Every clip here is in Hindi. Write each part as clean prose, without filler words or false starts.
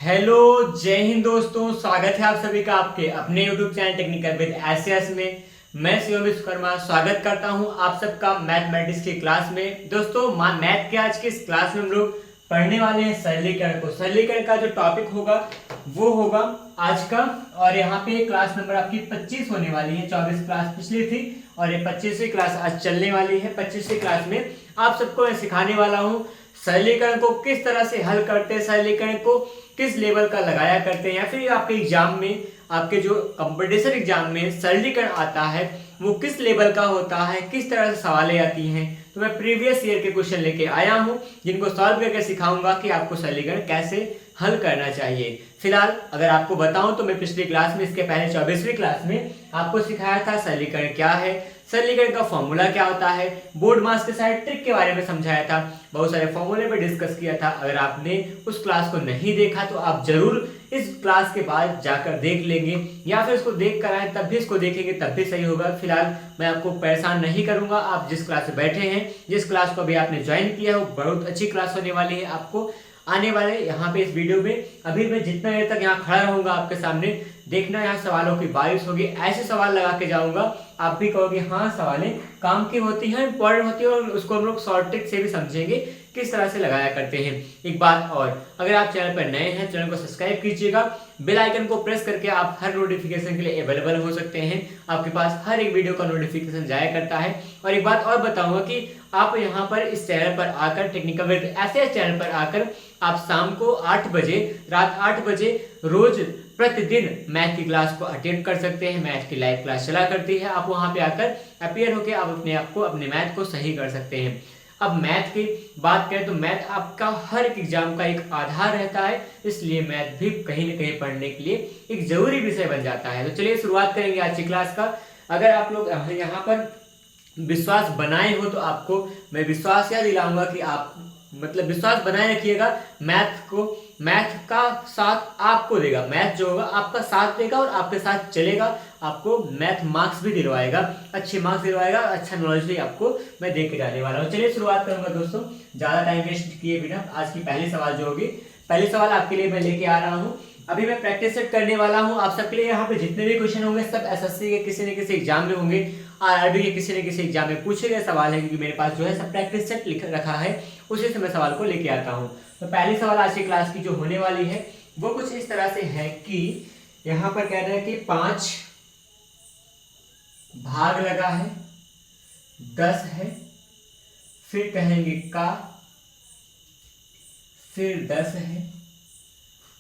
हेलो, जय हिंद दोस्तों। स्वागत है आप सभी का आपके अपने YouTube channel technical with SS में। मैं शिवम विश्वकर्मा स्वागत करता हूं आप सबका मैथमेटिक्स की क्लास में। दोस्तों मैथ के आज की इस क्लास में हम लोग पढ़ने वाले हैं सरलीकरण को। सरलीकरण का जो टॉपिक होगा वो होगा आज का, और यहाँ पे क्लास नंबर आपकी 25 होने वाली है। 24 क्लास पिछली थी और ये 25वीं क्लास आज चलने वाली है। 25वीं क्लास में आप सबको मैं सिखाने वाला हूँ सरलीकरण को किस तरह से हल करते हैं, सरलीकरण को किस लेवल का लगाया करते हैं, या फिर आपके एग्जाम में, आपके जो कंपटीशन एग्जाम में सरलीकरण आता है वो किस लेवल का होता है, किस तरह से सवालें आती हैं। तो मैं प्रीवियस ईयर के क्वेश्चन लेके आया हूं जिनको सॉल्व करके सिखाऊंगा कि आपको सरलीकरण कैसे हल करना चाहिए। फिलहाल अगर आपको बताऊं तो मैं पिछली क्लास में, इसके पहले 24वीं क्लास में आपको सिखाया था सरलीकरण क्या है, सरलीकरण का फॉर्मूला क्या होता है, बोर्ड मास के सारे ट्रिक के बारे में समझाया था, बहुत सारे फॉर्मूले पे डिस्कस किया था। अगर आपने उस क्लास को नहीं देखा तो आप जरूर इस क्लास के बाद जाकर देख लेंगे, या फिर इसको देख कर आए तब भी इसको देखेंगे तब भी सही होगा। फिलहाल मैं आपको परेशान नहीं करूंगा। आप जिस क्लास में बैठे हैं, जिस क्लास को अभी आपने ज्वाइन किया है, वो बहुत अच्छी क्लास होने वाली है। आपको आने वाले यहाँ पे इस वीडियो में अभी मैं जितना देर तक यहाँ खड़ा रहूंगा आपके सामने, देखना यहाँ सवालों की बारिश होगी। ऐसे सवाल लगा के जाऊंगा आप भी कहोगे हाँ सवालें काम की होती हैं, इंपॉर्टेंट होती है, और उसको हम लोग शॉर्ट ट्रिक से भी समझेंगे किस तरह से लगाया करते हैं। एक बात और, अगर आप चैनल पर नए हैं चैनल को सब्सक्राइब कीजिएगा, बेल आइकन को प्रेस करके आप हर नोटिफिकेशन के लिए अवेलेबल हो सकते हैं। आपके पास हर एक वीडियो का नोटिफिकेशन जाया करता है। और एक बात और बताऊंगा कि आप यहाँ पर इस चैनल पर आकर, टेक्निकल विद एसएस चैनल पर आकर आप शाम को 8 बजे, रात 8 बजे रोज प्रतिदिन मैथ की क्लास को अटेंड कर सकते हैं। मैथ की लाइव क्लास चला करती है, आप वहां पे आकर अपीयर होकर आप अपने आप को, अपने मैथ को सही कर सकते हैं। अब मैथ की बात करें तो मैथ आपका हर एक एग्जाम का एक आधार रहता है, इसलिए मैथ भी कहीं ना कहीं पढ़ने के लिए एक जरूरी विषय बन जाता है। तो चलिए शुरुआत करेंगे आज की क्लास का। अगर आप लोग यहाँ पर विश्वास बनाए हो तो आपको मैं विश्वास यह दिलाऊंगा कि आप विश्वास बनाए रखिएगा। मैथ का साथ आपको देगा, मैथ जो होगा आपका साथ देगा और आपके साथ चलेगा। आपको मैथ मार्क्स भी दिलवाएगा, अच्छे मार्क्स दिलवाएगा, अच्छा नॉलेज भी आपको मैं दे के जाने वाला हूँ। चलिए शुरुआत करूंगा दोस्तों, ज्यादा टाइम वेस्ट किए बिना। आज की पहली सवाल जो होगी, पहले सवाल आपके लिए मैं लेके आ रहा हूँ। अभी मैं प्रैक्टिस सेट करने वाला हूँ आप सबके लिए। यहाँ पे जितने भी क्वेश्चन होंगे सब एसएससी के किसी न किसी एग्जाम में होंगे, आरआरबी के किसी न किसी एग्जाम में पूछे गए सवाल है, क्योंकि मेरे पास जो है सब प्रैक्टिस सेट लिख रखा है, उसी से मैं सवाल को लेके आता हूँ। तो पहली सवाल आज की क्लास की जो होने वाली है वो कुछ इस तरह से है कि यहाँ पर कह रहे हैं कि 5 भाग लगा है, 10 है, फिर कहेंगे का, फिर 10 है,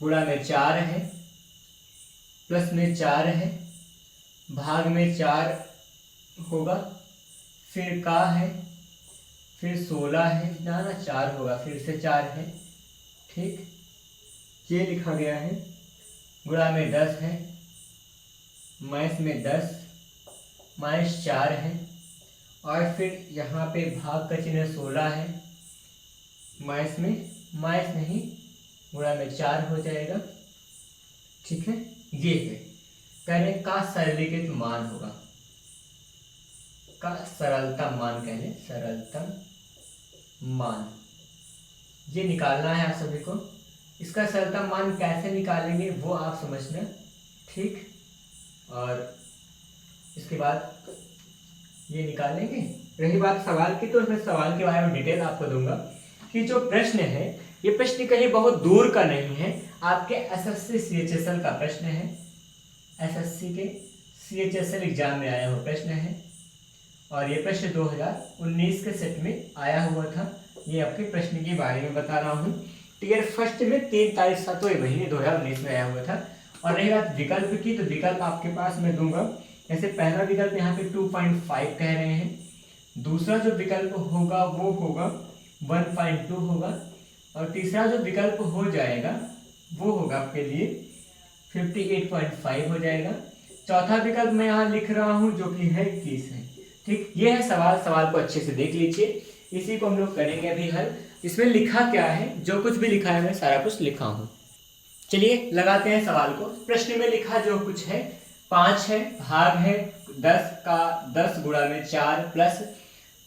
गुणा में 4 है, प्लस में 4 है, भाग में 4 होगा, फिर का है, फिर 16 है, ना 4 होगा, फिर से 4 है, ठीक, ये लिखा गया है। गुणा में 10 है, माइनस में 10, माइनस 4 है, और फिर यहाँ पे भाग का चिन्ह 16 है, माइनस में, माइनस नहीं, गुणा में 4 हो जाएगा, ठीक है। ये है कह रहे का सरलीकृत मान होगा, का सरलतम मान कह लें, सरलतम मान ये निकालना है आप सभी को। इसका सरलतम मान कैसे निकालेंगे वो आप समझना, ठीक। और इसके बाद ये निकालेंगे। रही बात सवाल की, तो मैं सवाल के बारे में डिटेल आपको दूंगा कि जो प्रश्न है ये प्रश्न कहीं बहुत दूर का नहीं है, आपके एसएससी सीएचएसएल का प्रश्न है। एसएससी के सीएचएसएल एग्जाम में आया हुआ प्रश्न है, और ये प्रश्न 2019 के सेट में आया हुआ था। ये आपके प्रश्न के बारे में बता रहा हूँ। टियर फर्स्ट में 3 तारीख 7वें महीने 2019 में आया हुआ था। और रही बात विकल्प की, तो विकल्प आपके पास मैं दूंगा। जैसे पहला विकल्प यहाँ पे 2.5 कह रहे हैं, दूसरा जो विकल्प होगा वो होगा 1.2 होगा, और तीसरा जो विकल्प हो जाएगा वो होगा आपके लिए 58.5 हो जाएगा। चौथा विकल्प मैं यहाँ लिख रहा हूँ जो कि है 21 है, ठीक। ये है सवाल, सवाल को अच्छे से देख लीजिए, इसी को हम लोग करेंगे अभी हल। इसमें लिखा क्या है, जो कुछ भी लिखा है मैं सारा कुछ लिखा हूँ। चलिए लगाते हैं सवाल को। प्रश्न में लिखा जो कुछ है, 5 है, भाग है 10 का, 10 गुणा में 4 प्लस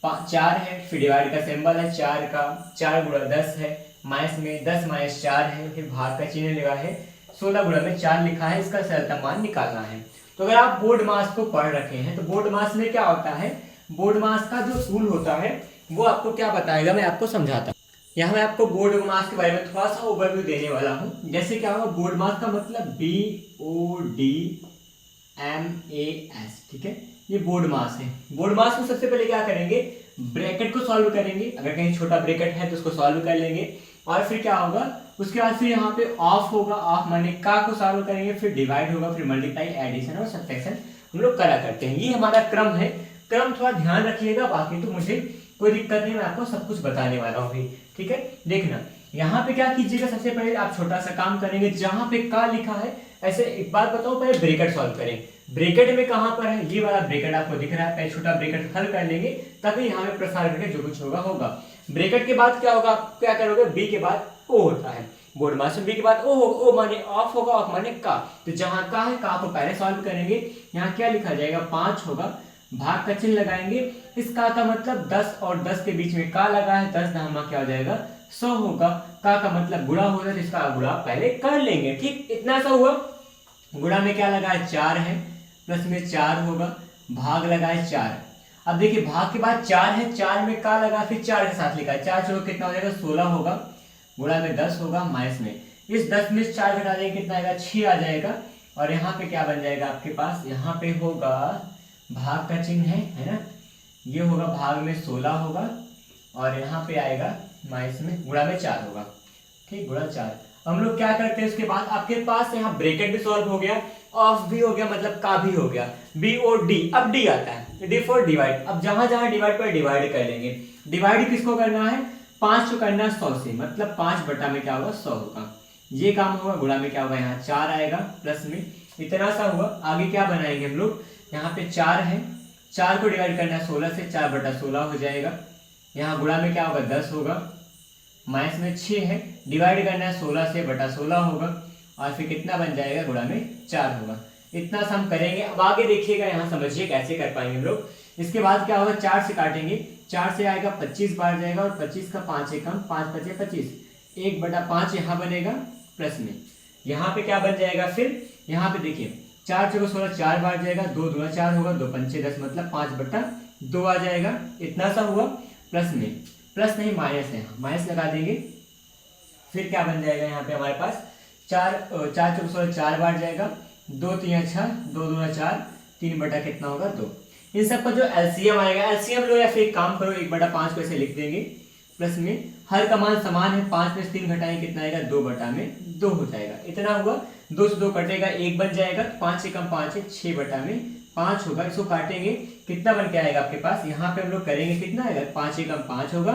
4 है, फिर डिवाइड का सिंबल है 4 का, 4 गुणा 10 है, माइनस में 10 माइनस 4 है, फिर भाग का चिन्ह लगा है, 16 गुणा में 4 लिखा है, इसका सरलतम मान निकालना है। तो अगर आप बोर्ड मास को पढ़ रखे हैं तो बोर्ड मास में क्या होता है, बोर्ड मास का जो सूल होता है वो आपको क्या बताएगा, मैं आपको समझाता हूँ। यहाँ मैं आपको बोर्ड मास के बारे में थोड़ा सा ओवरव्यू देने वाला हूँ। जैसे क्या होगा, बोर्ड मास का मतलब BODMAS, ठीक है, ये बोर्ड मास है। बोर्ड मास में सबसे पहले क्या करेंगे, ब्रैकेट को सॉल्व करेंगे, अगर कहीं छोटा ब्रैकेट है तो उसको सॉल्व कर लेंगे, और फिर क्या होगा, उसके बाद फिर यहाँ पे ऑफ होगा, ऑफ माने का को सॉल्व करेंगे, फिर डिवाइड होगा, फिर मल्टीप्लाई, एडिशन और सब्ट्रैक्शन हम लोग करा करते हैं। ये हमारा क्रम है। क्रम थोड़ा ध्यान रखिएगा, बाकी तो मुझे कोई दिक्कत नहीं, मैं आपको सब कुछ बताने वाला हूँ, ठीक है। देखना यहाँ पे क्या कीजिएगा, सबसे पहले आप छोटा सा काम करेंगे, जहां पे का लिखा है, ऐसे एक बात बताओ, पहले ब्रैकेट सॉल्व करें। ब्रैकेट में कहां पर है, ये वाला ब्रैकेट आपको दिख रहा है, पहले छोटा ब्रैकेट हल कर लेंगे, तभी यहाँ पे प्रसार करके जो कुछ होगा होगा। ब्रैकेट के बाद क्या होगा, आप क्या करोगे, बी के बाद ओ होता है, बोर्ड मास में बी के बाद ओ होगा, ओ माने ऑफ होगा, ऑफ माने का, तो जहां का है का को पहले सॉल्व करेंगे। यहाँ क्या लिखा जाएगा, 5 होगा, भाग का चिन्ह लगाएंगे, इस का मतलब 10 और 10 के बीच में का लगा है, 10 धामा क्या हो जाएगा 100 होगा, का मतलब गुणा हो जाए, इसका गुणा पहले कर लेंगे, ठीक, इतना सा हुआ। गुणा में क्या लगा है, 4 है, प्लस में 4 होगा, भाग लगा है 4। अब देखिए भाग के बाद 4 है, 4 में का लगा, फिर 4 के साथ लिखा है, 4 चलो कितना हो जाएगा 16 होगा, गुणा में 10 होगा, माइनस में इस 10 में 4 घटा देंगे, कितना आएगा 6 आ जाएगा, और यहाँ पे क्या बन जाएगा आपके पास, यहाँ पे होगा भाग का चिन्ह है ना, ये होगा भाग में 16 होगा, और यहाँ पे आएगा माइनस में गुणा में 4 होगा, ठीक, गुणा 4। हम लोग क्या करते हैं, उसके बाद आपके पास यहाँ ब्रैकेट भी सॉल्व हो गया, ऑफ भी हो गया, मतलब का भी हो गया, बी और डी, अब डी आता है, डी फॉर डिवाइड। अब जहां जहां डिवाइड पर डिवाइड कर लेंगे। डिवाइड किसको करना है, 5 को करना है 100 से, मतलब 5 बटा में क्या होगा 100 होगा, ये काम होगा। गुणा में क्या होगा, यहाँ 4 आएगा, प्लस में इतना सा हुआ। आगे क्या बनाएंगे हम लोग, यहाँ पे 4 है, 4 को डिवाइड करना है 16 से, 4 बटा 16 हो जाएगा। यहाँ गुणा में क्या होगा 10 होगा, माइनस में 6 है, डिवाइड करना है 16 से, बटा 16 होगा, और फिर कितना बन जाएगा, गुणा में 4 होगा। इतना सा हम करेंगे। अब आगे देखिएगा, यहाँ समझिए कैसे कर पाएंगे हम लोग। इसके बाद क्या होगा, 4 से काटेंगे, 4 से आएगा 25 बार जाएगा, और 25 का 5 एकम, 5 5 25, 1 बटा 5 यहाँ बनेगा, प्लस में यहाँ पे क्या बन जाएगा, फिर यहाँ पे देखिए 4 चौको 16, 4 बार जाएगा, 2 दूना 4 होगा, 2 पंचे 10, मतलब 5 बटा 2 आ जाएगा, इतना सा हुआ। प्लस में, प्लस नहीं माइनस है, माइनस लगा देंगे, फिर क्या बन जाएगा यहाँ पे हमारे पास 4 चौको 16, 4 बार जाएगा, 2 3 6, 2 दूना 4, 3 बटा कितना होगा 2। इन सब का जो एलसीएम आएगा, एलसीएम लो, या फिर एक काम करो 1 बटा 5 को ऐसे लिख देंगे, प्लस में हर का मान समान है, 5 में से 3 घटाएंगे कितना आएगा, 2 बटा में 2 हो जाएगा, इतना हुआ। 2 से 2 कटेगा, 1 बन जाएगा, 5 से कम 5 है, 6 बटा में 5 होगा। इसको काटेंगे, कितना बन के आएगा आपके पास, यहाँ पे हम लोग करेंगे, कितना आएगा, 5 से कम 5 होगा,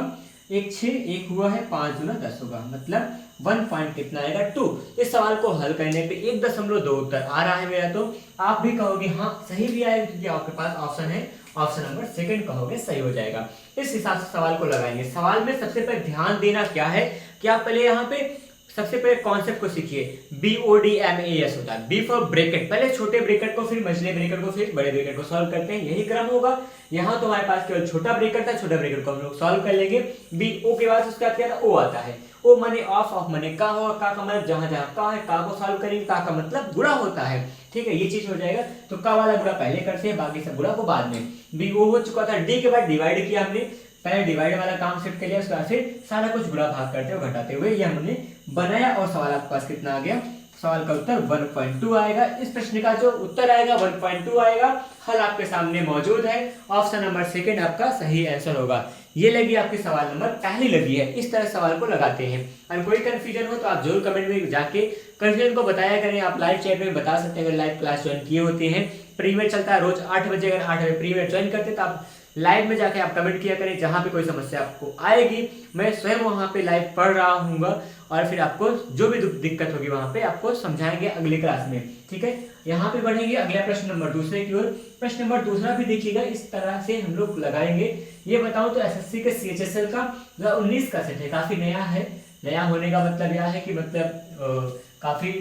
1 6, 1 हुआ है, 5 दूना 10 होगा, मतलब 1 पॉइंट कितना आएगा 2। इस सवाल को हल करने पे 1.2 उत्तर आ रहा है मेरा, तो आप भी कहोगे हाँ सही भी आएगा, क्योंकि आपके पास ऑप्शन है, ऑप्शन नंबर सेकंड कहोगे सही हो जाएगा। इस हिसाब से सवाल को लगाएंगे। सवाल में सबसे पहले ध्यान देना क्या है कि आप पहले यहाँ पे सबसे पहले कॉन्सेप्ट को सीखिए, BODMAS होता है, बी फॉर ब्रैकेट, पहले छोटे ब्रैकेट को, फिर मझले ब्रैकेट को, फिर बड़े ब्रैकेट को सॉल्व करते हैं, यही क्रम होगा। यहाँ तो हमारे पास केवल छोटा ब्रैकेट था, छोटा ब्रैकेट को हम लोग सॉल्व कर लेंगे। बी ओ के बाद उसका क्या था, ओ आता है, ओ माने ऑफ, ऑफ माने का होगा, का मतलब जहां जहां का है, का को सॉल्व करेंगे, का मतलब गुणा होता है, ठीक है, ये चीज हो जाएगा। तो का वाला गुणा पहले करते हैं, बाकी सब गुणा को बाद में। बी ओ हो चुका था, डी के बाद डिवाइड किया हमने, पहले डिवाइड वाला काम सेट कर लिया, उसके बाद फिर सारा कुछ गुणा भाग करते हुए घटाते हुए ये हमने बनाया, और सवाल आपके पास कितना आ गया, सवाल का उत्तर 1.2 आएगा। इस प्रश्न का जो उत्तर आएगा 1.2 आएगा। हल आपके सामने मौजूद है, ऑप्शन नंबर सेकंड आपका सही आंसर होगा। ये लगी आपकी सवाल नंबर पहली लगी है। इस तरह सवाल को लगाते हैं। अगर कोई कंफ्यूजन हो तो आप जरूर कमेंट में जाके कंफ्यूजन को बताया करें। आप लाइव चैट में बता सकते हैं, अगर लाइव क्लास ज्वाइन किए होते हैं। प्रीमियर चलता है रोज 8 बजे, अगर 8 बजे प्रीमियर ज्वाइन करते तो आप लाइव में जाके आप कमेंट किया करें, जहां पे कोई समस्या आपको आएगी मैं स्वयं वहां पे लाइव पढ़ रहा हूँगा, और फिर आपको जो भी दिक्कत होगी वहां पे आपको समझाएंगे अगली क्लास में, ठीक है। यहाँ पे बढ़ेंगे अगला प्रश्न नंबर दूसरे की ओर। प्रश्न नंबर दूसरा भी देखिएगा, इस तरह से हम लोग लगाएंगे। ये बताऊं तो एसएससी के CHSL का 2019 का सेट है, काफी नया है। नया होने का मतलब यह है कि मतलब काफी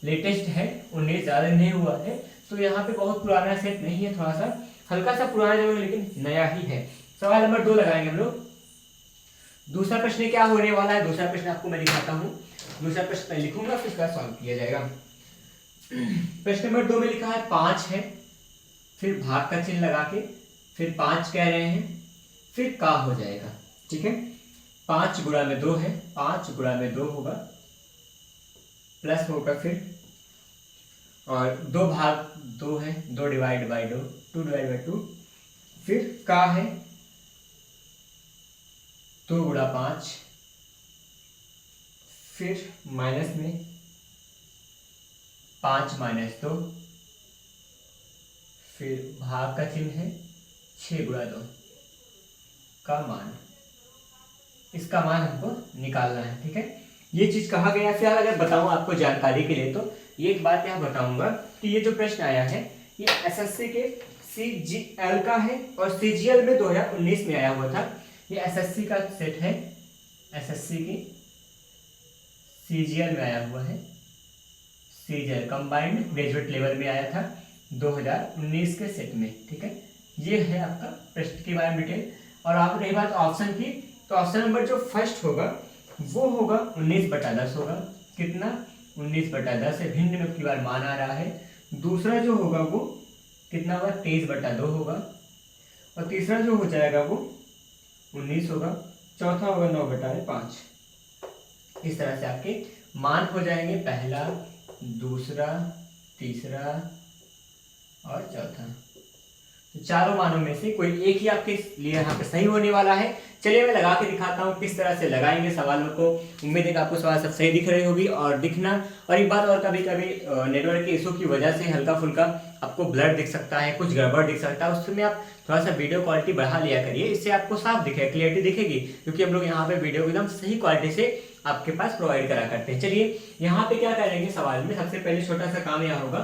लेटेस्ट है, 19 ज्यादा नहीं हुआ है, तो यहाँ पे बहुत पुराना सेट नहीं है, थोड़ा सा हल्का सा पुराना जरूर, लेकिन नया ही है। सवाल नंबर 2 लगाएंगे हम लोग। दूसरा प्रश्न क्या होने वाला है, दूसरा प्रश्न आपको मैं दिखाता हूँ। दूसरा प्रश्न मैं लिखूंगा फिर उसका सॉल्व किया जाएगा। प्रश्न नंबर 2 में लिखा है 5 है, फिर भाग का चिन्ह लगा के फिर 5 कह रहे हैं, फिर का हो जाएगा। ठीक है, 5 गुणा में 2 है, 5 गुणा में 2 होगा, प्लस होगा फिर, और 2 भाग 2 है, 2 डिवाइड बाई 2, 2 डिवाइड बाई 2, फिर का है 2 गुणा 5, फिर माइनस में 5 माइनस 2, फिर भाग का चिन्ह है 6 गुणा 2 का मान, इसका मान हमको निकालना है। ठीक है, ये चीज कहा गया। फिर अगर बताऊं आपको जानकारी के लिए, तो ये एक बात यहाँ बताऊंगा कि ये जो प्रश्न आया है ये एसएससी के सीजीएल का है, और सीजीएल में 2019 में आया हुआ था। ये एसएससी का सेट है, एसएससी की सीजीएल में आया हुआ है, सीजीएल कंबाइंड ग्रेजुएट लेवल में आया था 2019 के सेट में। ठीक है, ये है आपका प्रश्न के बारे में डिटेल। और आप रही बात ऑप्शन की, तो ऑप्शन नंबर जो फर्स्ट होगा वो होगा 19/10 होगा। कितना? 19/10 है, भिन्न में की बार मान आ रहा है। दूसरा जो होगा वो कितना होगा? 23/2 होगा। और तीसरा जो हो जाएगा वो 19 होगा। चौथा होगा 9/5। इस तरह से आपके मान हो जाएंगे, पहला, दूसरा, तीसरा और चौथा। तो चारों मानों में से कोई एक ही आपके लिए यहाँ पे सही होने वाला है। चलिए मैं लगा के दिखाता हूँ किस तरह से लगाएंगे सवालों को। उम्मीद है कि आपको सवाल सब सही दिख रही होगी। और दिखना, और एक बात और, कभी कभी नेटवर्क के इशू की वजह से हल्का फुल्का आपको ब्लर दिख सकता है, कुछ गड़बड़ दिख सकता है, उसमें आप थोड़ा सा वीडियो क्वालिटी बढ़ा लिया करिए, इससे आपको साफ दिखे, क्लियरिटी दिखेगी, क्योंकि हम लोग यहाँ पे वीडियो एकदम सही क्वालिटी से आपके पास प्रोवाइड करा करते हैं। चलिए यहाँ पे क्या करेंगे सवाल में, सबसे पहले छोटा सा काम यह होगा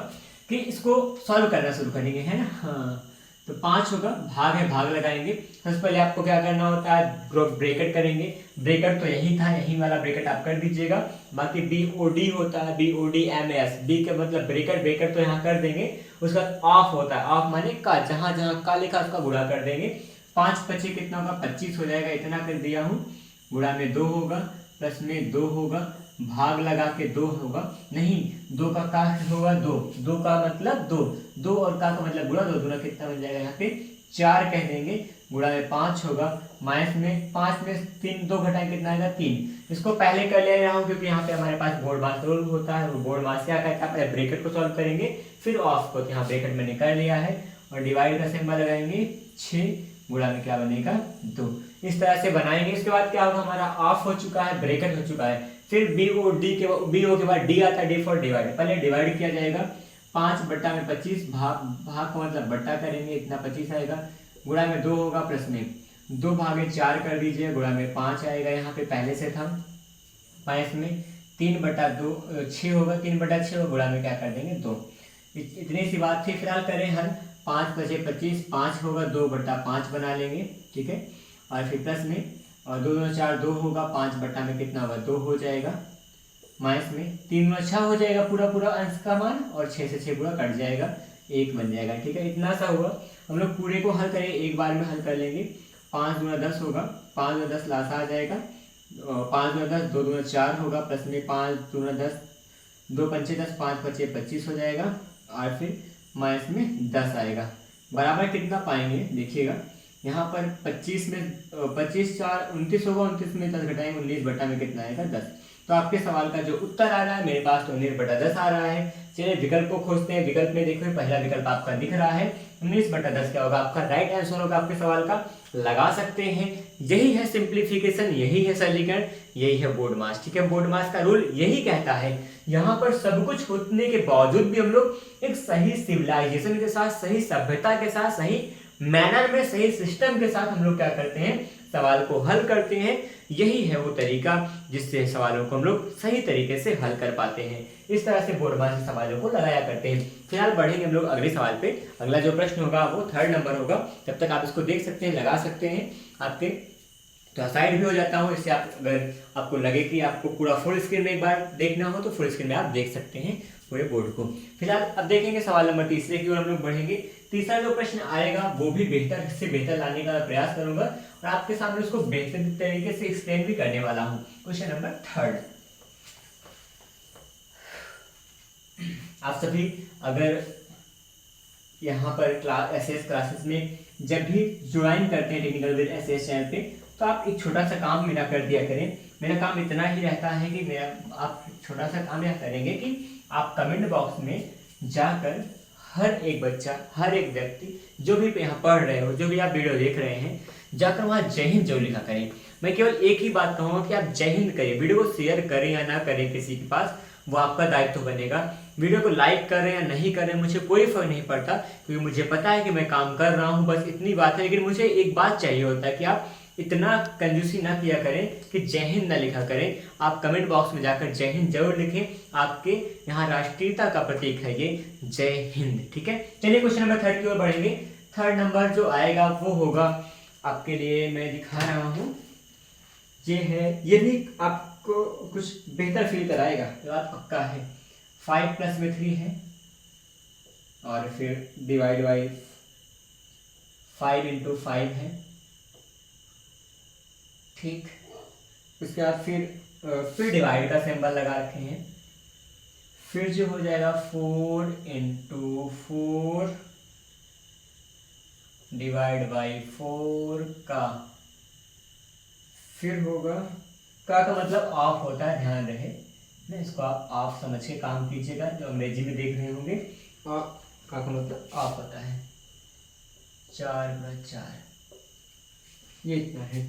कि इसको सॉल्व करना शुरू करेंगे, है ना। हाँ, तो 5 होगा, भाग है, भाग लगाएंगे। सबसे पहले आपको क्या करना होता है, ब्रैकेट करेंगे। ब्रैकेट तो यही था, यही वाला ब्रैकेट आप कर दीजिएगा। बाकी BOD होता है, BODMAS, बी का मतलब ब्रैकेट, ब्रैकेट तो यहाँ कर देंगे। उसका ऑफ होता है, ऑफ माने का, जहां जहां का लिखा उसका गुणा कर देंगे। 5 × 5 कितना होगा? 25 हो जाएगा, इतना कर दिया हूँ। गुणा में 2 होगा, प्लस में 2 होगा, भाग लगा के 2 होगा, नहीं 2 का होगा 2, 2 का मतलब 2, 2 और का मतलब गुणा 2, गुणा कितना बन जाएगा यहाँ पे 4 कह देंगे। गुणा में 5 होगा, माइनस में 5 में 3, 2 घटाएं कितना आएगा 3। इसको पहले कर ले रहा हूँ क्योंकि यहाँ पे हमारे पास बोर्ड मास रूल होता है। वो बोर्ड मास क्या कहता है, पहले ब्रैकेट को सॉल्व करेंगे फिर ऑफ को। यहाँ ब्रैकेट मैंने कर लिया है और डिवाइड का सिंबल लगाएंगे 6, गुणा में क्या बनेगा 2। इस तरह से बनाएंगे। इसके बाद क्या होगा, हमारा ऑफ हो चुका है, ब्रैकेट हो चुका है। फिर BO के बाद डी आता है, डी फॉर डिवाइड। पहले डिवाइड किया जाएगा, 5/25, भाग का मतलब बट्टा करेंगे, इतना 25 आएगा। गुणा में 2 होगा, प्लस में 2 भागे 4 कर दीजिए, गुणा में 5 आएगा, यहाँ पे पहले से था। माइनस में 3/2 6 होगा, 3/6 होगा, गुणा में क्या कर देंगे 2। इतनी सी बात थी। फिलहाल करें हल, 5 × 5 = 25, 5 होगा, 2/5 बना लेंगे, ठीक है। और फिर प्लस में, और 2 × 4 2 होगा, 5 में कितना होगा 2 हो जाएगा। माइनस में 3 × 6 हो जाएगा पूरा अंश का मान, और 6 से 6 पूरा कट जाएगा, 1 बन जाएगा, ठीक है। इतना सा हुआ। हम लोग पूरे को हल करें, एक बार में हल कर लेंगे। 5 × 10 होगा, 5 × 10 लासा आ जाएगा, 5 × 10 2 × 4 होगा, प्लस में 5 × 10 2 × 5 = 10, 5 × 5 = 25 हो जाएगा, और फिर माइनस में 10 आएगा। बराबर कितना पाएंगे देखिएगा, यहाँ पर 25 में 25 4 29 होगा, 29 में 10 घटाएंगे, 19 में कितना आएगा 10। तो आपके सवाल का जो उत्तर आ रहा है, मेरे पास तो 19/10 आ रहा है। चलिए विकल्प को खोजते हैं। विकल्प में देखो, पहला विकल्प आपका दिख रहा है, 19/10 क्या होगा, आपका राइट आंसर होगा आपके सवाल का। लगा सकते हैं, यही है सिंप्लीफिकेशन, यही है सरलीकरण, यही है बोर्ड मास, ठीक है। बोर्ड मास का रूल यही कहता है, यहाँ पर सब कुछ होने के बावजूद भी हम लोग एक सही सिविलाइजेशन के साथ, सही सभ्यता के साथ, सही मैनर में, सही सिस्टम के साथ हम लोग क्या करते हैं, सवाल को हल करते हैं। यही है वो तरीका जिससे सवालों को हम लोग सही तरीके से हल कर पाते हैं। इस तरह से बोर्ड मास सवालों को लगाया करते हैं। फिलहाल बढ़ेंगे हम लोग अगले सवाल पे। अगला जो प्रश्न होगा वो 3rd नंबर होगा। तब तक आप इसको देख सकते हैं, लगा सकते हैं। आपके तो साइड भी हो जाता हूँ, इससे आप अगर आपको लगे कि आपको पूरा फुल स्क्रीन में एक बार देखना हो तो फुल स्क्रीन में आप देख सकते हैं पूरे बोर्ड को। फिलहाल अब देखेंगे सवाल नंबर 3 की ओर हम लोग बढ़ेंगे। तीसरा जो प्रश्न आएगा वो भी बेहतर से बेहतर लाने का प्रयास करूंगा, और आपके सामने उसको बेहतर तरीके से एक्सप्लेन भी करने वाला हूँ। Question number 3। आप सभी अगर यहाँ पर एसएस क्लासेस में जब भी ज्वाइन करते हैं टेक्निकल विद एसएस चैनल पे, तो आप एक छोटा सा काम मेरा कर दिया करें। मेरा काम इतना ही रहता है कि आप छोटा सा काम यह करेंगे कि आप कमेंट बॉक्स में जाकर हर एक बच्चा, हर एक व्यक्ति जो भी यहाँ पढ़ रहे हो, जो भी आप वीडियो देख रहे हैं, जाकर वहाँ जय हिंद जरूर लिखा करें। मैं केवल एक ही बात कहूँगा कि आप जय हिंद करें। वीडियो को शेयर करें या ना करें किसी के पास, वो आपका दायित्व बनेगा। वीडियो को लाइक करें या नहीं करें मुझे कोई फर्क नहीं पड़ता, क्योंकि मुझे पता है कि मैं काम कर रहा हूँ, बस इतनी बात है। लेकिन मुझे एक बात चाहिए होता है कि आप इतना कंजूसी ना किया करें कि जय हिंद ना लिखा करें। आप कमेंट बॉक्स में जाकर जय हिंद जरूर लिखें। आपके यहाँ राष्ट्रीयता का प्रतीक है ये जय हिंद, ठीक है। चलिए क्वेश्चन नंबर 3 की ओर बढ़ेंगे। 3 नंबर जो आएगा वो होगा आपके लिए, मैं दिखा रहा हूँ, ये है, ये भी आपको कुछ बेहतर फील कराएगा, ये बात पक्का है। 5 प्लस में 3 है और फिर डिवाइड बाई 5 इंटू 5 है, ठीक। उसके बाद फिर डिवाइड का सिंबल लगा रखे हैं, फिर जो हो जाएगा 4 इंटू 4 डिवाइड बाई 4 का, फिर होगा का मतलब ऑफ होता है, ध्यान रहे ना, इसको आप ऑफ समझ के काम कीजिएगा। जो अंग्रेजी में देख रहे होंगे, और का मतलब ऑफ होता है। 4/4 ये इतना है।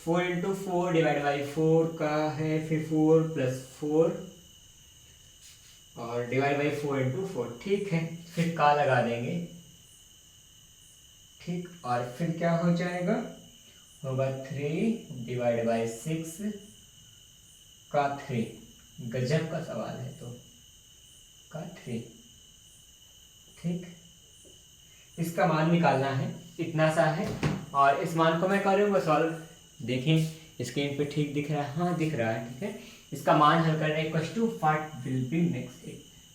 4 इंटू 4 डिवाइड बाई 4 का है, फिर 4 प्लस 4 और डिवाइड बाई 4 इंटू 4, ठीक है। फिर का लगा देंगे, ठीक, और फिर क्या हो जाएगा, होगा 3 डिवाइड बाई 6 का 3। गजब का सवाल है तो, का 3, ठीक। इसका मान निकालना है, इतना सा है, और इस मान को मैं करूँगा सॉल्व। देखें स्क्रीन पे ठीक दिख रहा है, हाँ दिख रहा है, ठीक है। इसका मान हल करना equals to what will be next,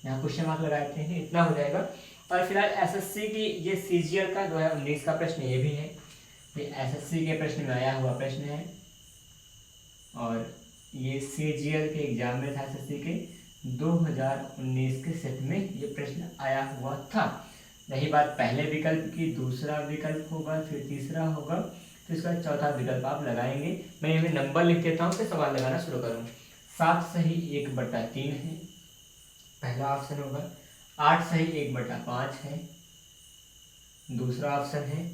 यहाँ क्वेश्चन मार्क लगा देते हैं, इतना हो जाएगा। और फिलहाल एसएससी की ये सीजीएल का 2019 का प्रश्न ये भी है, ये एसएससी के प्रश्न में आया हुआ प्रश्न है, और ये सीजीएल के एग्जाम में था, एसएससी के 2019 के सेट में ये प्रश्न आया हुआ था। रही बात पहले विकल्प की, दूसरा विकल्प होगा, फिर तीसरा होगा, फिर इसका चौथा विकल्प आप लगाएंगे। मैं यहाँ नंबर लिख देता हूँ, फिर सवाल लगाना शुरू करूँ। 7 सही 1/3 है, पहला ऑप्शन होगा। 8 सही 1/5 है, दूसरा ऑप्शन है।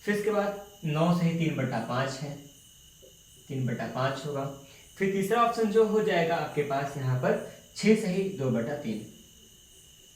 फिर इसके बाद 9 सही 3/5 है, 3/5 होगा। फिर तीसरा ऑप्शन जो हो जाएगा आपके पास यहाँ पर 6 सही 2/3,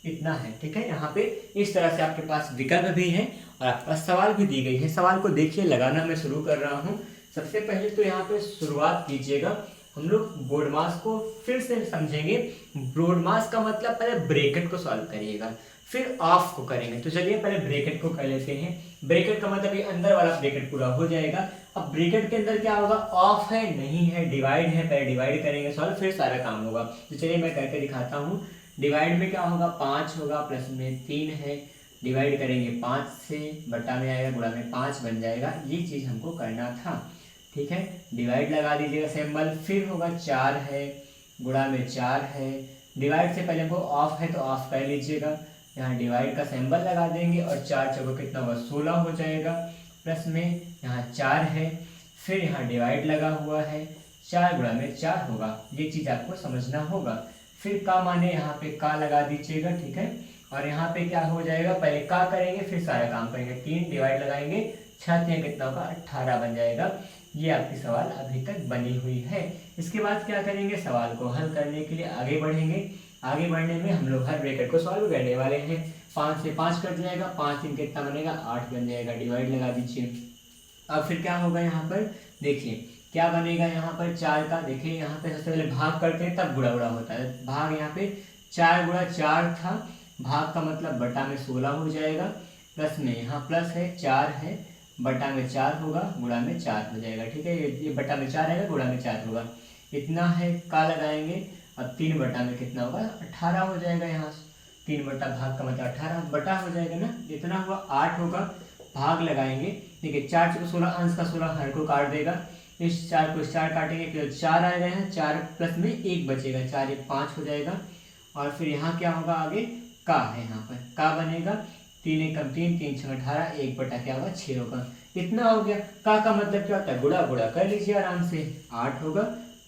इतना है, ठीक है। यहाँ पे इस तरह से आपके पास विकल्प भी है और आपके पास सवाल भी दी गई है। सवाल को देखिए, लगाना मैं शुरू कर रहा हूँ। सबसे पहले तो यहाँ पे शुरुआत कीजिएगा, हम लोग बोर्ड मास को फिर से समझेंगे। बोर्ड मास का मतलब पहले ब्रैकेट को सॉल्व करिएगा, फिर ऑफ को करेंगे। तो चलिए पहले ब्रैकेट को कर लेते हैं। ब्रैकेट का मतलब ये अंदर वाला ब्रैकेट पूरा हो जाएगा। अब ब्रैकेट के अंदर क्या होगा, ऑफ है नहीं है, डिवाइड है, पहले डिवाइड करेंगे सॉल्व, फिर सारा काम होगा। तो चलिए मैं करके दिखाता हूँ। डिवाइड में क्या होगा, 5 होगा, प्लस में 3 है, डिवाइड करेंगे 5 से, बटा में आएगा, गुणा में 5 बन जाएगा। ये चीज़ हमको करना था, ठीक है। डिवाइड लगा दीजिएगा सिंबल, फिर होगा 4 है, गुणा में 4 है। डिवाइड से पहले हमको ऑफ है तो ऑफ कर लीजिएगा, यहाँ डिवाइड का सिंबल लगा देंगे और 4 चौको कितना होगा, 16 हो जाएगा। प्लस में यहाँ 4 है, फिर यहाँ डिवाइड लगा हुआ है, 4 गुणा में 4 होगा। ये चीज़ आपको समझना होगा। फिर का माने यहाँ पे का लगा दीजिएगा, ठीक है। और यहाँ पे क्या हो जाएगा, पहले का करेंगे फिर सारा काम करेंगे। 3 डिवाइड लगाएंगे, 6 कितना होगा, 18 बन जाएगा। ये आपकी सवाल अभी तक बनी हुई है। इसके बाद क्या करेंगे, सवाल को हल करने के लिए आगे बढ़ेंगे। आगे बढ़ने में हम लोग हर ब्रैकेट को सॉल्व करने वाले हैं। 5 से 5 कट जाएगा, 5 3 कितना बनेगा, 8 बन जाएगा। डिवाइड लगा दीजिए। अब फिर क्या होगा, यहाँ पर देखिए क्या बनेगा, यहाँ पर 4 का, देखिए यहाँ पे सबसे पहले भाग करते हैं तब गुणा गुणा होता है। भाग यहाँ पे 4 गुणा 4 था, भाग का मतलब बटा में 16 हो जाएगा। प्लस में यहाँ प्लस है, 4 है, बटा में 4 होगा, गुणा में 4 हो जाएगा, ठीक है। ये बटा में 4 आएगा, गुणा में 4 होगा, इतना है। का लगाएंगे, अब 3 बटा में कितना होगा, 18 हो जाएगा। यहाँ 3 बटा भाग का मतलब 18 बटा हो जाएगा ना, इतना हुआ। 8 होगा, भाग लगाएंगे। देखिए 4 चौके 16, अंश का 16 हर को काट देगा, इस 4 को 4 काटेंगे तो 4 आ गए हैं, 4 प्लस में 1 बचेगा, 4 1 5 हो जाएगा। और फिर यहाँ क्या होगा आगे, का है, यहाँ पर का बनेगा, 3 1 3, 3 6 18, 1 बटा क्या होगा 6 होगा। इतना हो गया। का मतलब क्या होता है, गुणा गुणा कर लीजिए आराम से, 8 होगा,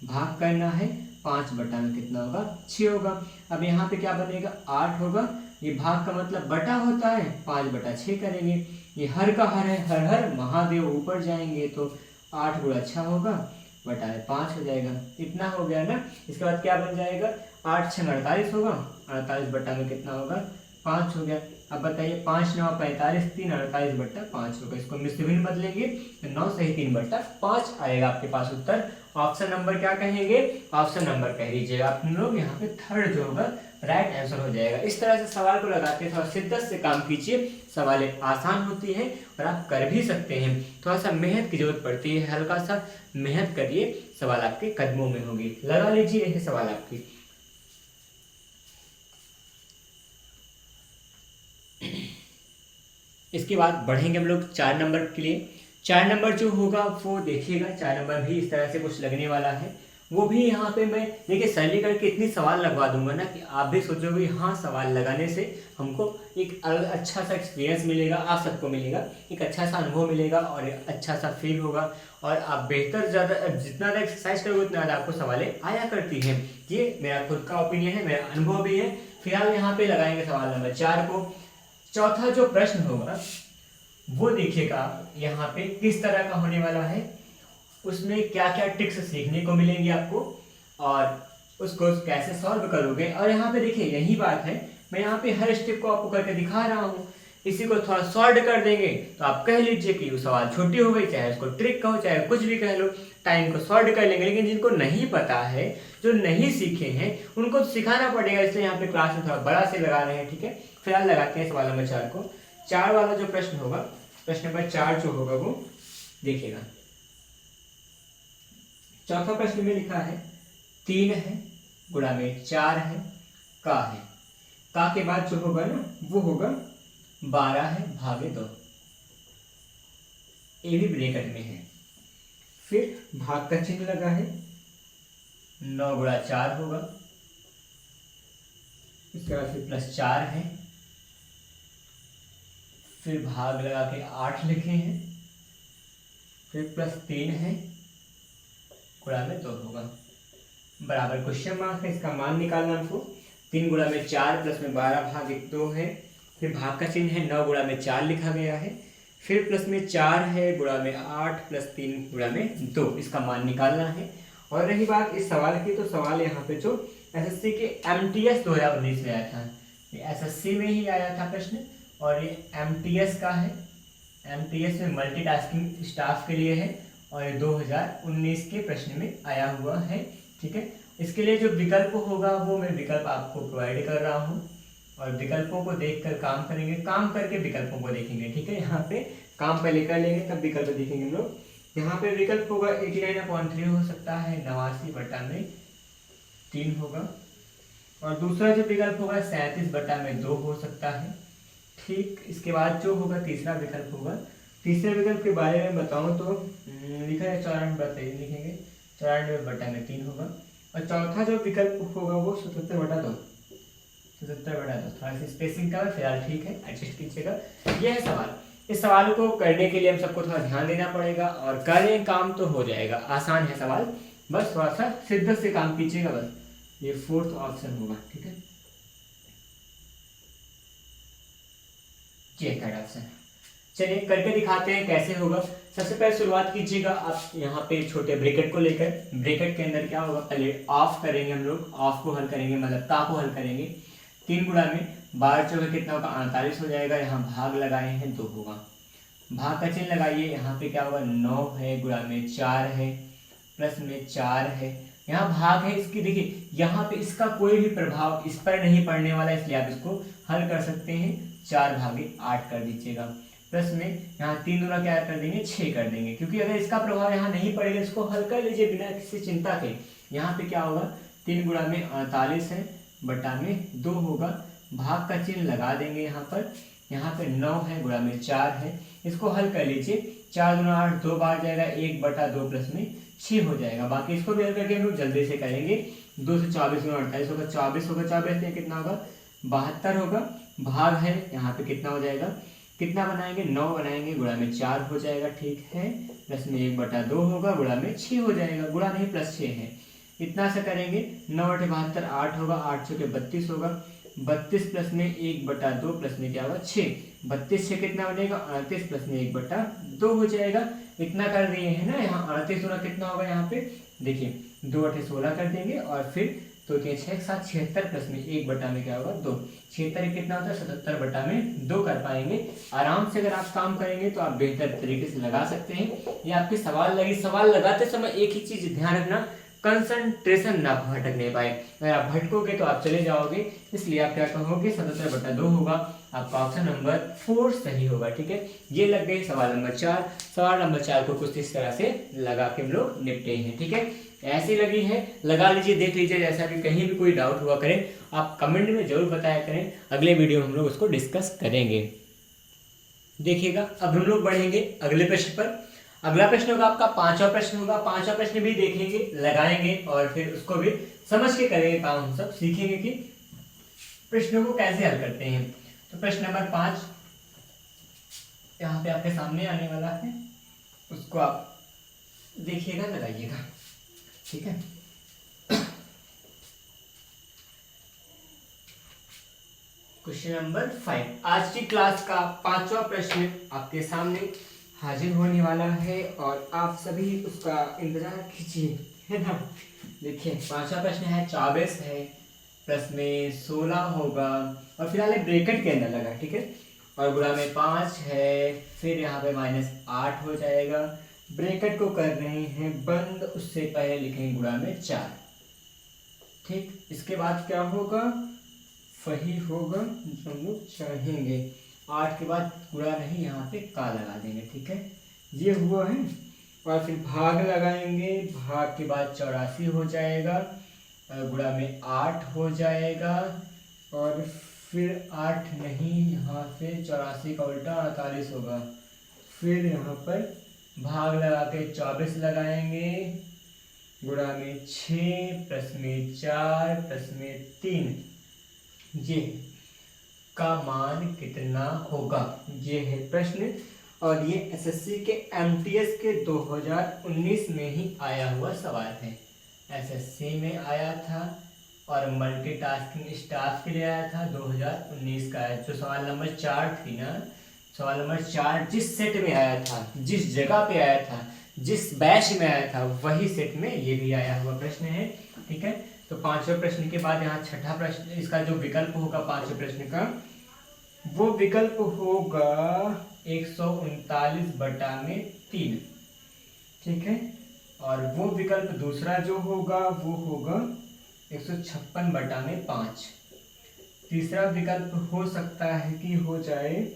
भाग करना है 5 बटा में कितना होगा 6 होगा। अब यहाँ पे क्या बनेगा 8 होगा, ये भाग का मतलब बटा होता है, 5 बटा 6 करेंगे, ये हर का हर है, हर हर महादेव ऊपर जाएंगे तो 8 गुणा 6 होगा बटा 5 हो जाएगा। इतना हो गया ना। इसके बाद क्या बन जाएगा, 8 6 48 होगा, 48 बटा में कितना होगा 5 हो गया। अब बताइए 5 9 45, 3 48 बटा 5 होगा। इसको मिश्र भिन्न बदलेंगे तो 9 सही 3 बटा 5 आएगा आपके पास उत्तर। ऑप्शन नंबर क्या कहेंगे, ऑप्शन नंबर कह दीजिएगा आप लोग, यहाँ पे थर्ड जो होगा राइट आंसर हो जाएगा। इस तरह से सवाल को लगाते हैं, थोड़ा शिद्दत से काम कीजिए, सवालें आसान होती है और आप कर भी सकते हैं। थोड़ा सा मेहनत की जरूरत पड़ती है, हल्का सा मेहनत करिए, सवाल आपके कदमों में होगी। लगा लीजिए ये सवाल आपकी। इसके बाद बढ़ेंगे हम लोग 4 नंबर के लिए। 4 नंबर जो होगा वो देखिएगा, 4 नंबर भी इस तरह से कुछ लगने वाला है। वो भी यहाँ पे मैं देखिए सरली करके इतनी सवाल लगवा दूंगा ना कि आप भी सोचोगे हाँ सवाल लगाने से हमको एक अच्छा सा एक्सपीरियंस मिलेगा, आप सबको मिलेगा, एक अच्छा सा अनुभव मिलेगा और अच्छा सा फील होगा और आप बेहतर ज़्यादा जितना ज़्यादा एक्सरसाइज करोगे उतना ज़्यादा आपको सवालें आया करती हैं। ये मेरा खुद का ओपिनियन है, मेरा अनुभव भी है। फिलहाल यहाँ पे लगाएंगे सवाल नंबर 4 को। चौथा जो प्रश्न होगा वो देखिएगा यहाँ पे किस तरह का होने वाला है, उसमें क्या क्या ट्रिक्स सीखने को मिलेंगी आपको और उसको कैसे सॉल्व करोगे। और यहाँ पे देखिए यही बात है, मैं यहाँ पे हर स्टेप को आपको करके दिखा रहा हूँ। इसी को थोड़ा सॉल्व कर देंगे तो आप कह लीजिए कि वो सवाल छोटी हो गई, चाहे उसको ट्रिक कहो चाहे कुछ भी कह लो, टाइम को सॉल्व कर लेंगे। लेकिन जिनको नहीं पता है, जो नहीं सीखे हैं, उनको सिखाना पड़ेगा, इसलिए यहाँ पे क्लास में थोड़ा बड़ा से लगा रहे हैं। ठीक है, फिलहाल लगाते हैं सवाल नंबर 4 को। 4 वाला जो प्रश्न होगा, प्रश्न नंबर 4 जो होगा वो देखिएगा। चौथा प्रश्न में लिखा है 3 है गुणा में 4 है, का है। का के बाद जो होगा ना वो होगा 12 है भागे 2, ये भी ब्रैकेट में है। फिर भाग का चिन्ह लगा है, 9 गुणा 4 होगा, इसके बाद फिर प्लस 4 है, फिर भाग लगा के 8 लिखे हैं, फिर प्लस 3 है, गुणा में 2 होगा, बराबर क्वेश्चन मार्क है। इसका मान निकालना हमको। 3 गुणा में 4 प्लस में 12 भाग 2 है, फिर भाग का चिन्ह है, 9 गुणा में 4 लिखा गया है, फिर प्लस में 4 है, गुणा में 8 प्लस 3 गुणा में 2, इसका मान निकालना है। और रही बात इस सवाल की, तो सवाल यहाँ पे जो एसएससी के एमटीएस 2019 में आया था, ये एसएससी में ही आया था प्रश्न और ये एमटीएस का है। एमटीएस में मल्टीटास्किंग स्टाफ के लिए है और ये 2019 के प्रश्न में आया हुआ है। ठीक है, इसके लिए जो विकल्प होगा वो मैं विकल्प आपको प्रोवाइड कर रहा हूँ और विकल्पों को देखकर काम करेंगे, काम करके विकल्पों को देखेंगे। ठीक है, यहाँ पे काम पहले कर लेंगे तब विकल्प देखेंगे हम लोग। यहाँ पे विकल्प होगा 89/3 हो सकता है, 89/3 होगा, और दूसरा जो विकल्प होगा 37/2 हो सकता है। ठीक, इसके बाद जो होगा तीसरा विकल्प होगा। तीसरे विकल्प के बारे में बताऊं तो लिखा है 94/3 लिखेंगे, 94/3 होगा। और चौथा जो विकल्प होगा वो 77/2, 77/2, थोड़ा सी स्पेसिंग का फिलहाल ठीक है, एडजस्ट कीजिएगा। यह है सवाल। इस सवाल को करने के लिए हम सबको थोड़ा ध्यान देना पड़ेगा और करें काम तो हो जाएगा, आसान है सवाल, बस थोड़ा सा शिद्दत से काम कीजिएगा बस। ये 4th ऑप्शन होगा। ठीक है, ये 3rd ऑप्शन। चलिए करके दिखाते हैं कैसे होगा। सबसे पहले शुरुआत कीजिएगा आप यहाँ पे छोटे ब्रैकेट को लेकर। ब्रैकेट के अंदर क्या होगा, पहले ऑफ करेंगे हम लोग, ऑफ को हल करेंगे, मतलब का को हल करेंगे। 3 गुणा में 12 चौके कितना होगा 48 हो जाएगा, यहाँ भाग लगाए हैं 2 होगा, भाग का चिन्ह लगाइए, यहाँ पे क्या होगा 9 है, गुणा में 4 है, प्लस में 4 है, यहाँ भाग है। इसकी देखिए यहाँ पे इसका कोई भी प्रभाव इस पर नहीं पड़ने वाला, इसलिए आप इसको हल कर सकते हैं, 4/8 कर दीजिएगा, प्लस में यहाँ 3 गुना क्या कर देंगे 6 कर देंगे, क्योंकि अगर इसका प्रभाव यहाँ नहीं पड़ेगा इसको हल कर लीजिए बिना किसी चिंता के। यहाँ पे क्या होगा 3 गुणा में 48 है, बटा में 2 होगा, भाग का चिन्ह लगा देंगे यहाँ पर, यहाँ पे 9 है, गुणा में 4 है। इसको हल कर लीजिए, 4 दूना 8, 2 बार जाएगा, 1/2 प्लस में 6 हो जाएगा। बाकी इसको भी हल करके हम लोग जल्दी से करेंगे। 2 से 24 गुना 48 होगा, 24 होगा, 24 में कितना होगा, 72 होगा। भाग है, यहाँ पे कितना हो जाएगा, कितना बनाएंगे, 9 बनाएंगे, गुणा में 4 हो जाएगा, ठीक है। प्लस में 1/2 होगा, गुणा में 6 हो जाएगा, गुणा नहीं प्लस 6 है। इतना सा करेंगे, 9/72 8 होगा, 8 6 32 होगा, 32 प्लस में 1/2 प्लस में क्या होगा 6, 32 से कितना बनेगा 38 प्लस में 1/2 हो जाएगा। इतना कर दिए है ना। यहाँ 38 होना कितना होगा, यहाँ पे देखिए 2 8 16 कर देंगे और फिर तो 6 7 76 प्लस में 1/2 में क्या होगा 2, 76 कितना होता है 77/2 कर पाएंगे। आराम से अगर आप काम करेंगे तो आप बेहतर तरीके से लगा सकते हैं। ये आपके सवाल लगी, सवाल लगाते समय एक ही चीज ध्यान रखना, कंसंट्रेशन ना भटकने पाए। अगर आप भटकोगे तो आप चले जाओगे, इसलिए आप क्या कहोगे 77/2 होगा। आपका ऑप्शन नंबर 4 सही होगा, ठीक है। ये लग गई सवाल नंबर 4। सवाल नंबर 4 को कुछ इस तरह से लगा के हम लोग निपटे हैं, ठीक है। ऐसी लगी है, लगा लीजिए, देख लीजिए। जैसा भी कहीं भी कोई डाउट हुआ करें आप कमेंट में जरूर बताया करें, अगले वीडियो में हम लोग उसको डिस्कस करेंगे। देखिएगा, अब हम लोग बढ़ेंगे अगले प्रश्न पर। अगला प्रश्न होगा आपका 5वां प्रश्न होगा। 5वां प्रश्न भी देखेंगे, लगाएंगे और फिर उसको भी समझ के करेंगे काम। हम सब सीखेंगे कि प्रश्नों को कैसे हल करते हैं। तो प्रश्न नंबर 5 यहाँ पे आपके सामने आने वाला है, उसको आप देखिएगा, लगाइएगा, ठीक है। क्वेश्चन नंबर 5, आज की क्लास का 5वां प्रश्न आपके सामने हाजिर होने वाला है और आप सभी उसका इंतजार कीजिए, है ना। देखिए 5वां प्रश्न है, 24 है, प्लस में 16 होगा और फिलहाल ब्रैकेट के अंदर लगा, ठीक है। और गुणा में 5 है, फिर यहाँ पे -8 हो जाएगा। ब्रैकेट को कर रहे हैं बंद, उससे पहले लिखेंगे गुणा में 4, ठीक। इसके बाद क्या होगा, वही होगा जो हम लोग चाहेंगे। 8 के बाद गुणा नहीं, यहाँ पे का लगा देंगे, ठीक है। ये हुआ है और फिर भाग लगाएंगे, भाग के बाद 84 हो जाएगा, गुणा में 8 हो जाएगा और फिर 8 नहीं, यहाँ पे 84 का उल्टा 48 होगा। फिर यहाँ पर भाग लगा के 24 लगाएंगे, गुणा में 6 प्लस में 4 प्लस में 3, ये का मान कितना होगा, ये है प्रश्न। और ये एसएससी के एमटीएस के 2019 में ही आया हुआ सवाल है। एसएससी में आया था और मल्टीटास्किंग स्टाफ के लिए आया था, 2019 का है। जो सवाल नंबर 4 थी ना, सवाल नंबर 4 जिस सेट में आया था, जिस जगह पे आया था, जिस बैच में आया था, वही सेट में ये भी आया हुआ प्रश्न है, ठीक है। तो 5वें प्रश्न के बाद यहाँ 6ठा प्रश्न, इसका जो विकल्प होगा 5वें प्रश्न का, वो विकल्प होगा 139/3, ठीक है। और वो विकल्प दूसरा जो होगा वो होगा 156/5। तीसरा विकल्प हो सकता है कि हो जाए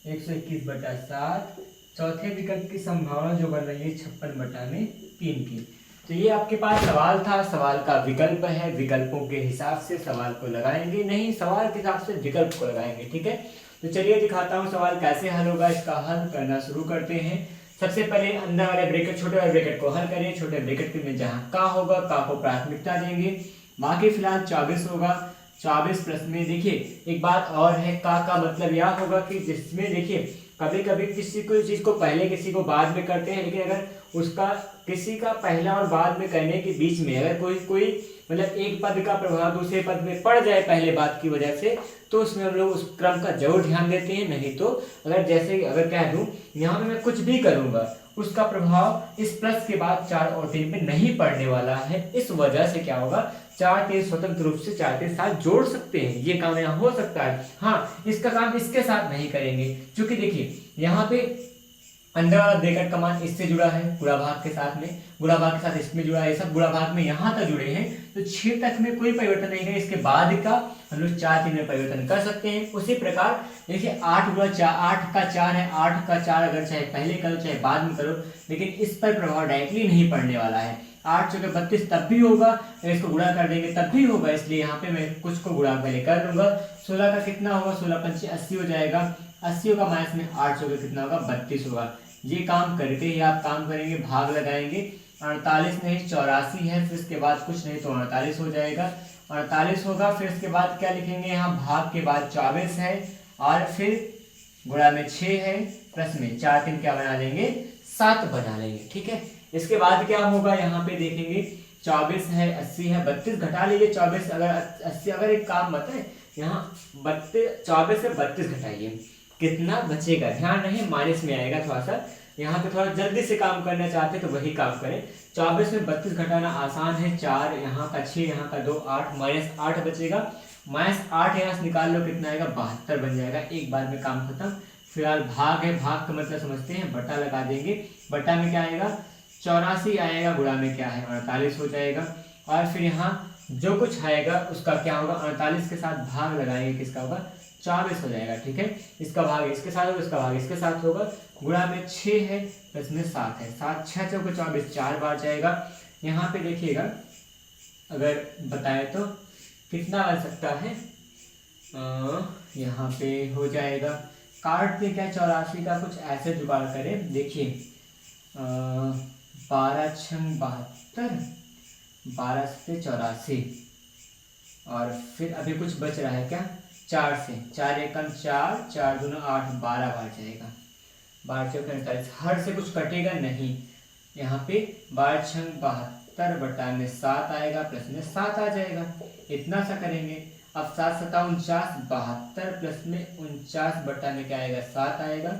121/7। चौथे विकल्प की संभावना जो बन रही है 56/3 की। तो ये आपके पास सवाल था, सवाल का विकल्प है, विकल्पों के हिसाब से सवाल को लगाएंगे, नहीं सवाल के हिसाब से विकल्प को लगाएंगे, ठीक है। तो चलिए दिखाता हूँ सवाल कैसे हल होगा। इसका हल करना शुरू करते हैं। सबसे पहले अंदर वाले ब्रैकेट, छोटे वाले ब्रैकेट को हल करें। छोटे ब्रैकेट में जहाँ का होगा, का को प्राथमिकता देंगे। बाकी फिलहाल 24 होगा, 24 प्लस में देखिए एक बात और है, का मतलब यह होगा कि जिसमें देखिए कभी कभी किसी को चीज को पहले किसी को बाद में करते हैं, लेकिन अगर उसका किसी का पहला और बाद में करने के बीच में अगर कोई मतलब एक पद का प्रभाव दूसरे पद में पड़ जाए पहले बात की वजह से, तो उसमें हम लोग उस क्रम का जरूर ध्यान देते हैं। नहीं तो अगर जैसे अगर कह दूं यहाँ पे मैं कुछ भी करूंगा, उसका प्रभाव इस प्लस के बाद 4 और 3 पे नहीं पड़ने वाला है। इस वजह से क्या होगा, 4 3 स्वतंत्र रूप से 4 3 साथ जोड़ सकते हैं, ये काम यहाँ हो सकता है। हाँ, इसका काम इसके साथ नहीं करेंगे, क्योंकि देखिए यहाँ पे अंदर वाला ब्रैकेट का मान इससे जुड़ा है, गुणा भाग के साथ में, गुणा भाग के साथ इसमें जुड़ा है, सब गुणा भाग में यहाँ तक जुड़े हैं, तो 6 तक में कोई परिवर्तन नहीं है। इसके बाद का हम लोग 4 3 में परिवर्तन कर सकते हैं। उसी प्रकार देखिए 8 गुणा 4, 8 का 4 है, 8 का 4 अगर चाहे पहले करो चाहे बाद में करो, लेकिन इस पर प्रभाव डायरेक्टली नहीं पड़ने वाला है। 8 चौके 32 तब भी होगा, अगर इसको गुणा कर देंगे तब भी होगा, इसलिए यहाँ पे मैं कुछ को गुणा पहले कर लूंगा। 16 का कितना होगा, 16 पंचे 80 हो जाएगा। 80 होगा माइनस में 8 होगा कितना होगा 32 होगा। ये काम करके ही आप काम करेंगे, भाग लगाएंगे। 48 नहीं 84 है, फिर इसके बाद कुछ नहीं तो 48 हो जाएगा। 48 होगा, फिर इसके बाद क्या लिखेंगे यहाँ, भाग के बाद 24 है और फिर गुणा में 6 है, प्लस में 4 3 क्या बना लेंगे 7 बना लेंगे। ठीक है, इसके बाद क्या होगा यहाँ पे देखेंगे 24 है 80 है 32 घटा लीजिए 24 अगर 80 अगर एक काम बताए यहाँ 24 से 32 घटाइए कितना बचेगा, ध्यान रहे माइनस में आएगा। थोड़ा सा यहाँ पे थोड़ा जल्दी से काम करना चाहते तो वही काम करें। 24 में 32 घटाना आसान है, 4 यहाँ का 6 यहाँ का 2 8 माइनस 8 बचेगा। माइनस 8 यहाँ से निकाल लो कितना आएगा 72 बन जाएगा, एक बार में काम खत्म। फिलहाल भाग है, भाग का मतलब समझते हैं, बटा लगा देंगे। बटा में क्या आएगा 84 आएगा, गुणा में क्या है 48 हो जाएगा। और फिर यहाँ जो कुछ आएगा उसका क्या होगा 48 के साथ भाग लगाएंगे, किसका होगा 24 हो जाएगा। ठीक है, इसका भाग इसके साथ होगा, इसका भाग इसके साथ होगा। गुणा में 6 है, इसमें 7 है, 7 6 चौके 24 4 बार जाएगा। यहाँ पे देखिएगा अगर बताए तो कितना बन सकता है, यहाँ पे हो जाएगा काट दे क्या 84 का कुछ ऐसे जुगाड़ करें। देखिए 12 छंग 72, 12 से 84 और फिर अभी कुछ बच रहा है क्या 4 से, 4 एकम 4 4 दूना 8 12 बार जाएगा। 12 चौके 48, हर से कुछ कटेगा नहीं। यहाँ पे 12 छंग 72 बटा में 7 आएगा, प्लस में 7 आ जाएगा, इतना सा करेंगे। अब 7 7 49 72 प्लस में 49 बटा में क्या आएगा 7 आएगा।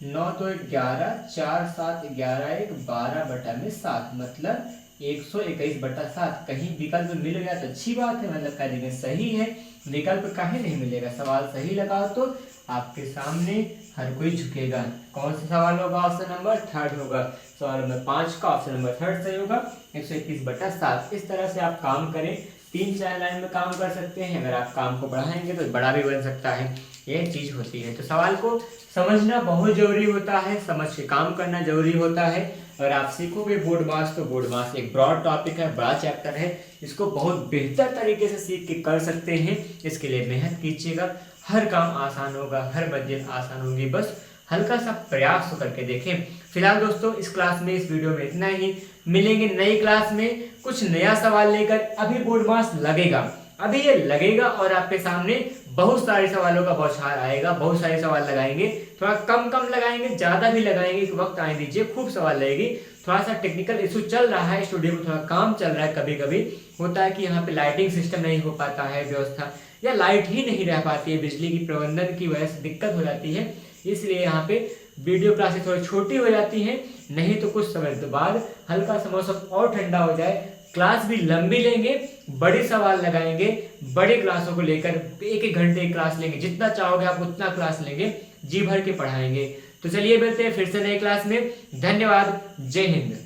9 तो 11 4 7 11 1 12 बटा में 7 मतलब 121 बटा 7। कहीं विकल्प मिल गया तो अच्छी बात है, मतलब कह देंगे सही है, विकल्प कहीं नहीं मिलेगा। सवाल सही लगाओ तो आपके सामने हर कोई झुकेगा। कौन सा सवाल होगा, ऑप्शन नंबर 3 होगा। सवाल नंबर 5 का ऑप्शन नंबर 3 सही होगा, 121 बटा 7। इस तरह से आप काम करें, 3-4 लाइन में काम कर सकते हैं। अगर आप काम को बढ़ाएंगे तो बड़ा भी बन सकता है, यह चीज होती है। तो सवाल को समझना बहुत जरूरी होता है, समझ के काम करना जरूरी होता है। अगर आप सीखोगे बोर्ड मास तो बोर्ड मास एक ब्रॉड टॉपिक है, बड़ा चैप्टर है, इसको बहुत बेहतर तरीके से सीख के कर सकते हैं। इसके लिए मेहनत कीजिएगा, हर काम आसान होगा, हर मंजिल आसान होगी, बस हल्का सा प्रयास तो करके देखें। फिलहाल दोस्तों इस क्लास में, इस वीडियो में इतना ही। मिलेंगे नई क्लास में कुछ नया सवाल लेकर। अभी बोर्ड मास लगेगा, अभी ये लगेगा और आपके सामने बहुत सारे सवालों का बौछार आएगा, बहुत सारे सवाल लगाएंगे। थोड़ा कम कम लगाएंगे, ज्यादा भी लगाएंगे, वक्त आने दीजिए, खूब सवाल लगेगी। थोड़ा सा टेक्निकल इशू चल रहा है, स्टूडियो में थोड़ा काम चल रहा है। कभी कभी होता है कि यहाँ पे लाइटिंग सिस्टम नहीं हो पाता है व्यवस्था, या लाइट ही नहीं रह पाती है, बिजली की प्रबंधन की वजह से दिक्कत हो जाती है, इसलिए यहाँ पे वीडियो क्लासेस थोड़ी छोटी हो जाती हैं। नहीं तो कुछ समय के बाद हल्का सा मौसम और ठंडा हो जाए, क्लास भी लंबी लेंगे, बड़े सवाल लगाएंगे, बड़े क्लासों को लेकर 1-1 घंटे क्लास लेंगे, जितना चाहोगे आप उतना क्लास लेंगे, जी भर के पढ़ाएंगे। तो चलिए मिलते हैं फिर से नई क्लास में। धन्यवाद, जय हिंद।